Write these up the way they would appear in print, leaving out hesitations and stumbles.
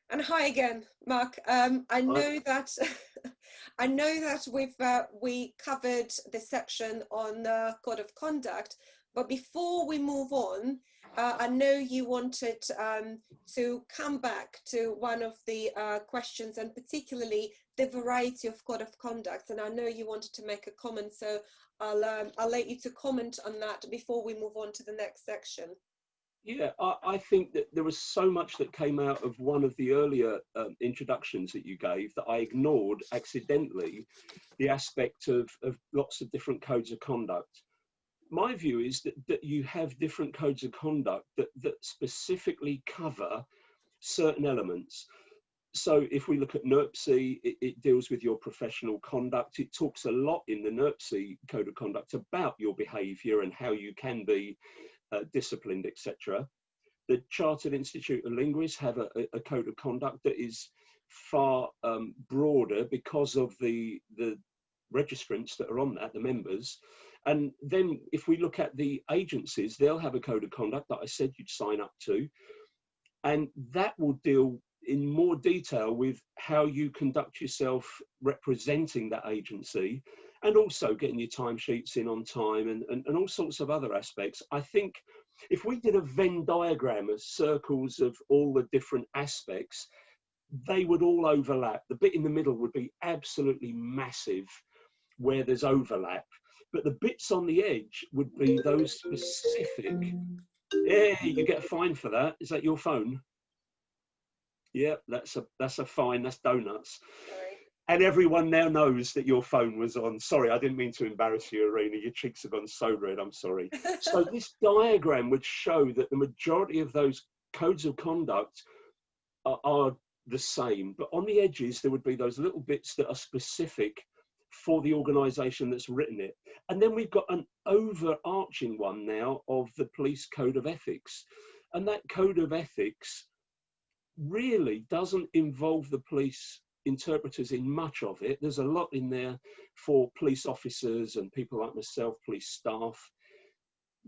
And hi again, Mark. I I, know that we covered the section on code of conduct, but before we move on, I know you wanted to come back to one of the questions, and particularly the variety of code of conduct. And I know you wanted to make a comment, so I'll let you to comment on that before we move on to the next section. yeah, I think that there was so much that came out of one of the earlier introductions that you gave that I ignored accidentally the aspect of lots of different codes of conduct. My view is that you have different codes of conduct that specifically cover certain elements. So if we look at NERPC, it deals with your professional conduct. It talks a lot in the NERPC code of conduct about your behaviour and how you can be disciplined, etc. The Chartered Institute of Linguists have a code of conduct that is far broader because of the registrants that are on that, the members. And then if we look at the agencies, they'll have a code of conduct that I said you'd sign up to, and that will deal in more detail with how you conduct yourself representing that agency, and also getting your timesheets in on time, and all sorts of other aspects. I think if we did a Venn diagram of circles of all the different aspects, they would all overlap. The bit in the middle would be absolutely massive where there's overlap, but the bits on the edge would be those specific. Yeah, you get a fine for that. Is that your phone? Yeah, that's a fine. That's donuts. Sorry. And everyone now knows that your phone was on. Sorry, I didn't mean to embarrass you, Irina. Your cheeks have gone so red. I'm sorry. So this diagram would show that the majority of those codes of conduct are the same, but on the edges there would be those little bits that are specific for the organisation that's written it. And then we've got an overarching one now of the police code of ethics, and that code of ethics really doesn't involve the police interpreters in much of it. There's a lot in there for police officers and people like myself, police staff.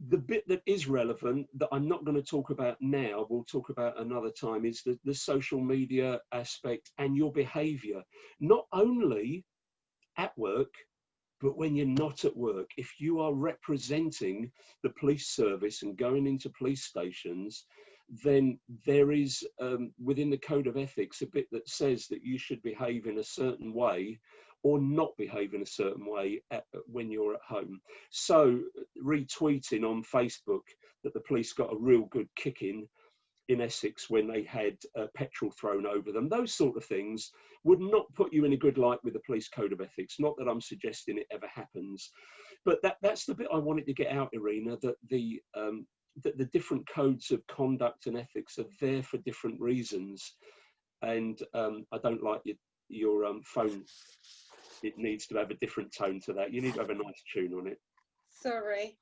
The bit that is relevant that I'm not going to talk about now, we'll talk about another time, is the social media aspect and your behaviour, not only at work, but when you're not at work. If you are representing the police service and going into police stations, then there is within the code of ethics a bit that says that you should behave in a certain way or not behave in a certain way when you're at home. So retweeting on Facebook that the police got a real good kick in Essex when they had petrol thrown over them, those sort of things would not put you in a good light with the police code of ethics. Not that I'm suggesting it ever happens, but that's the bit I wanted to get out, Irina, that the different codes of conduct and ethics are there for different reasons. And I don't like your phone. It needs to have a different tone to that. You need to have a nice tune on it. Sorry.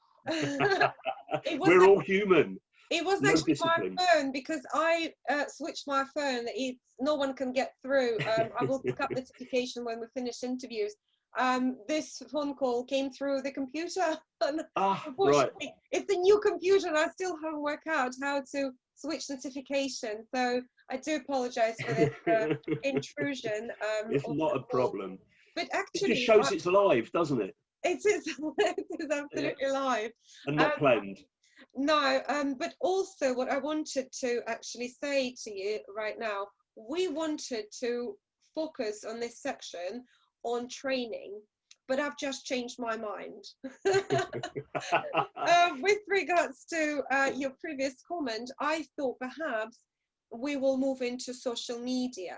We're all human. It was No actually discipline. my phone, because I switched my phone. No one can get through. I will pick up notification when we finish interviews. This phone call came through the computer. And right. It's a new computer and I still haven't worked out how to switch notification. So I do apologize for this intrusion. It's not a problem. But It just actually, shows it's live, doesn't it? it is absolutely live. And not planned. No, but also what I wanted to actually say to you right now, we wanted to focus on this section on training, but I've just changed my mind. With regards to your previous comment, I thought perhaps we will move into social media,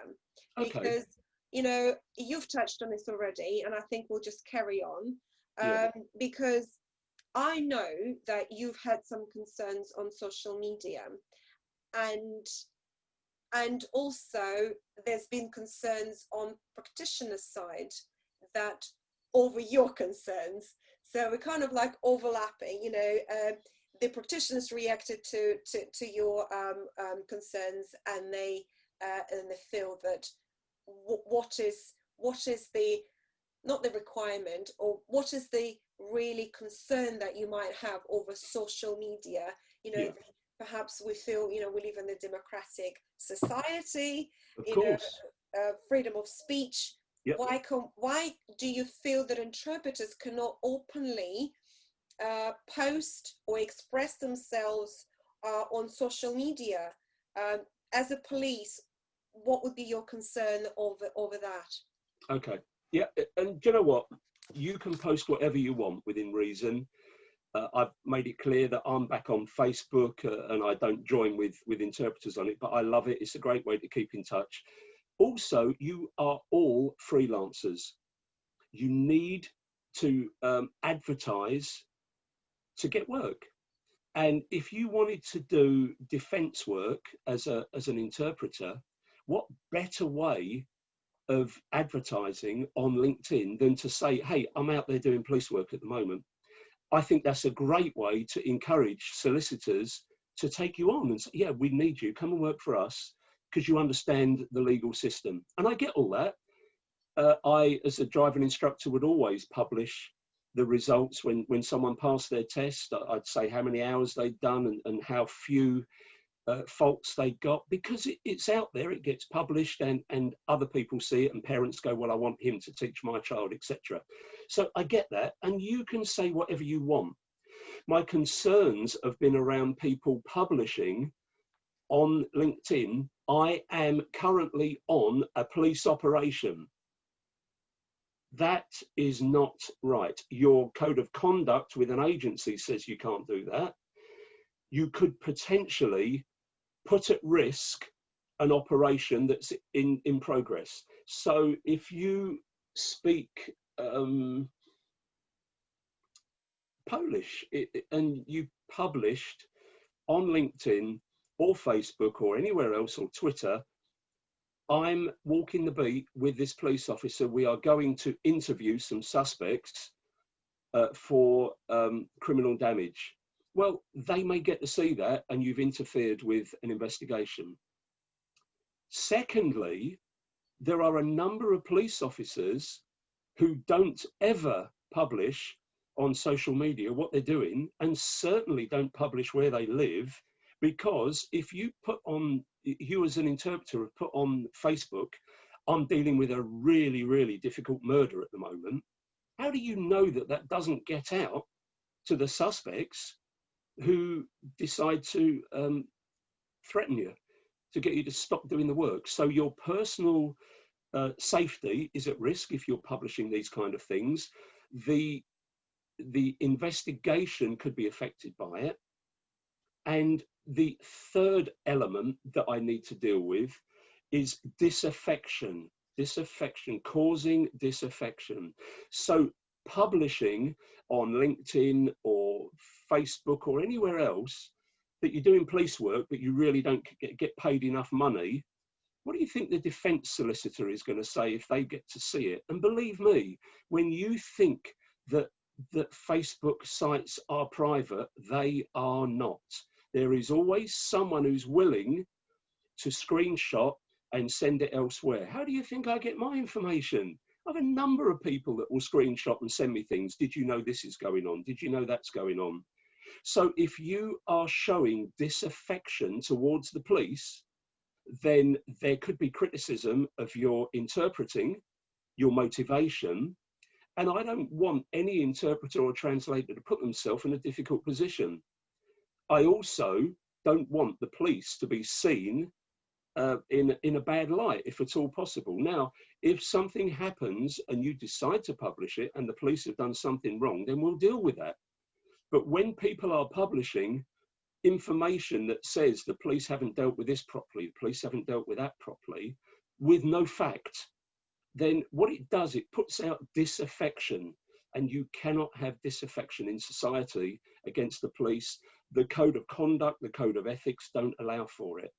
because, you know, you've touched on this already, and I think we'll just carry on, because I know that you've had some concerns on social media, and also there's been concerns on practitioners' side that over your concerns. So we're kind of like overlapping, you know. The practitioners reacted to your concerns, and they feel that what is the, not the requirement, or what is the really concern that you might have over social media, you know, perhaps we feel, you know, we live in a democratic society, Of you know, course. freedom of speech. Yep. Why do you feel that interpreters cannot openly post or express themselves on social media? As a police, what would be your concern over that? Okay. Yeah. And do you know what? You can post whatever you want within reason. I've made it clear that I'm back on Facebook and I don't join with interpreters on it, but I love it. It's a great way to keep in touch. Also, you are all freelancers. You need to advertise to get work. And if you wanted to do defence work as an interpreter, what better way of advertising on LinkedIn than to say, hey, I'm out there doing police work at the moment. I think that's a great way to encourage solicitors to take you on and say, yeah, we need you, come and work for us because you understand the legal system. And I get all that. I, as a driving instructor, would always publish the results when someone passed their test. I'd say how many hours they'd done and how few faults they got, because it's out there, it gets published and other people see it and parents go, well, I want him to teach my child, etc. So I get that, and you can say whatever you want. My concerns have been around people publishing on LinkedIn. I am currently on a police operation. That is not right. Your code of conduct with an agency says you can't do that. You could potentially put at risk an operation that's in progress. So if you speak Polish and you published on LinkedIn or Facebook or anywhere else or Twitter, I'm walking the beat with this police officer. We are going to interview some suspects for criminal damage. Well, they may get to see that and you've interfered with an investigation. Secondly, there are a number of police officers who don't ever publish on social media what they're doing and certainly don't publish where they live, because if you put on, you as an interpreter have put on Facebook, I'm dealing with a really, really difficult murder at the moment. How do you know that that doesn't get out to the suspects who decide to threaten you, to get you to stop doing the work? So your personal safety is at risk if you're publishing these kind of things. The investigation could be affected by it. And the third element that I need to deal with is disaffection, causing disaffection. So publishing on LinkedIn or Facebook or anywhere else that you're doing police work, but you really don't get paid enough money, what do you think the defence solicitor is going to say if they get to see it? And believe me, when you think that Facebook sites are private, they are not. There is always someone who's willing to screenshot and send it elsewhere. How do you think I get my information? I have a number of people that will screenshot and send me things. Did you know this is going on? Did you know that's going on? So if you are showing disaffection towards the police, then there could be criticism of your interpreting, your motivation. And I don't want any interpreter or translator to put themselves in a difficult position. I also don't want the police to be seen in a bad light, if at all possible. Now, if something happens and you decide to publish it and the police have done something wrong, then we'll deal with that. But when people are publishing information that says the police haven't dealt with this properly, the police haven't dealt with that properly, with no fact, then what it does, it puts out disaffection, and you cannot have disaffection in society against the police. The code of conduct, the code of ethics don't allow for it.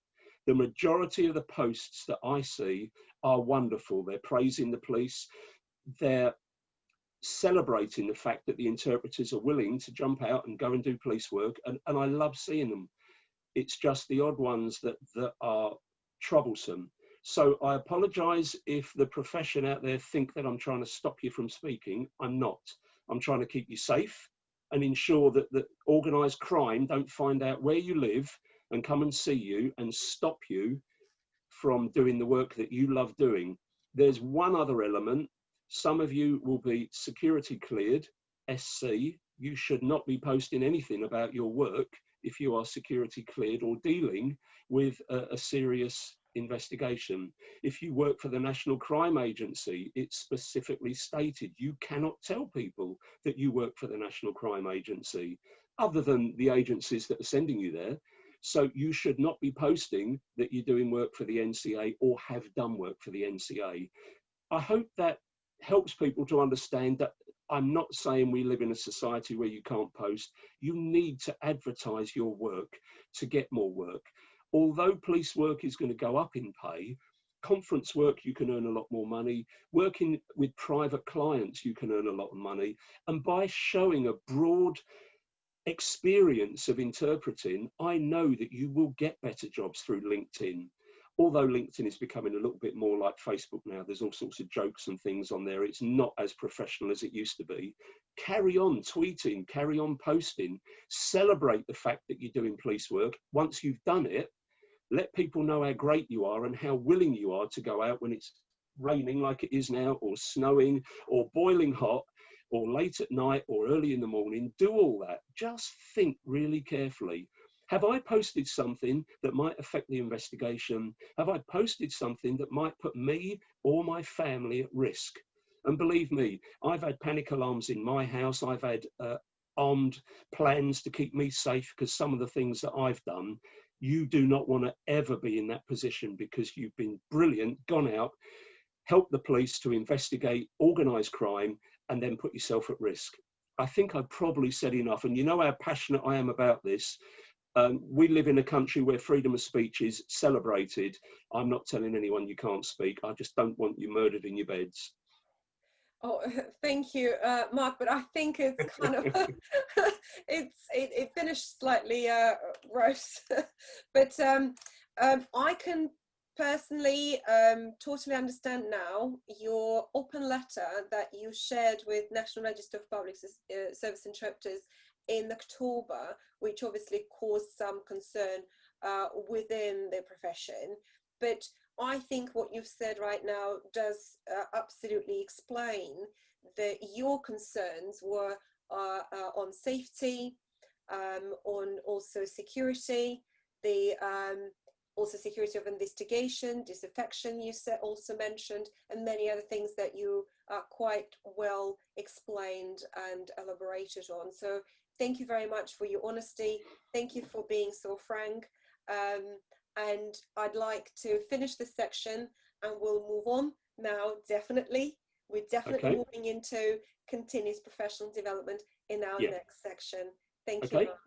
The majority of the posts that I see are wonderful. They're praising the police. They're celebrating the fact that the interpreters are willing to jump out and go and do police work. And I love seeing them. It's just the odd ones that are troublesome. So I apologize if the profession out there think that I'm trying to stop you from speaking. I'm not. I'm trying to keep you safe and ensure that organised crime don't find out where you live and come and see you and stop you from doing the work that you love doing. There's one other element. Some of you will be security cleared, SC. You should not be posting anything about your work if you are security cleared or dealing with a serious investigation. If you work for the National Crime Agency, it's specifically stated you cannot tell people that you work for the National Crime Agency, other than the agencies that are sending you there. So you should not be posting that you're doing work for the NCA or have done work for the NCA. I hope that helps people to understand that I'm not saying we live in a society where you can't post. You need to advertise your work to get more work. Although police work is going to go up in pay, conference work, you can earn a lot more money. Working with private clients, you can earn a lot of money. And by showing a broad experience of interpreting, I know that you will get better jobs through LinkedIn. Although LinkedIn is becoming a little bit more like Facebook now, there's all sorts of jokes and things on there. It's not as professional as it used to be. Carry on tweeting, carry on posting, celebrate the fact that you're doing police work. Once you've done it, let people know how great you are and how willing you are to go out when it's raining like it is now, or snowing, or boiling hot, or late at night, or early in the morning. Do all that. Just think really carefully. Have I posted something that might affect the investigation? Have I posted something that might put me or my family at risk? And believe me, I've had panic alarms in my house. I've had armed plans to keep me safe because some of the things that I've done. You do not want to ever be in that position, because you've been brilliant, gone out, helped the police to investigate organised crime, and then put yourself at risk. I think I probably said enough. And you know how passionate I am about this. We live in a country where freedom of speech is celebrated. I'm not telling anyone you can't speak. I just don't want you murdered in your beds. Oh, thank you, Mark. But I think it's kind of it finished slightly gross. But I can personally totally understand now your open letter that you shared with National Register of Public Service Interpreters in October, which obviously caused some concern within the profession. But I think what you've said right now does absolutely explain that your concerns were on safety, on also security, the also security of investigation, disaffection you also mentioned, and many other things that you quite well explained and elaborated on. So thank you very much for your honesty. Thank you for being so frank. And I'd like to finish this section and we'll move on now, definitely. We're definitely moving into continuous professional development in our next section. Thank you, Mark.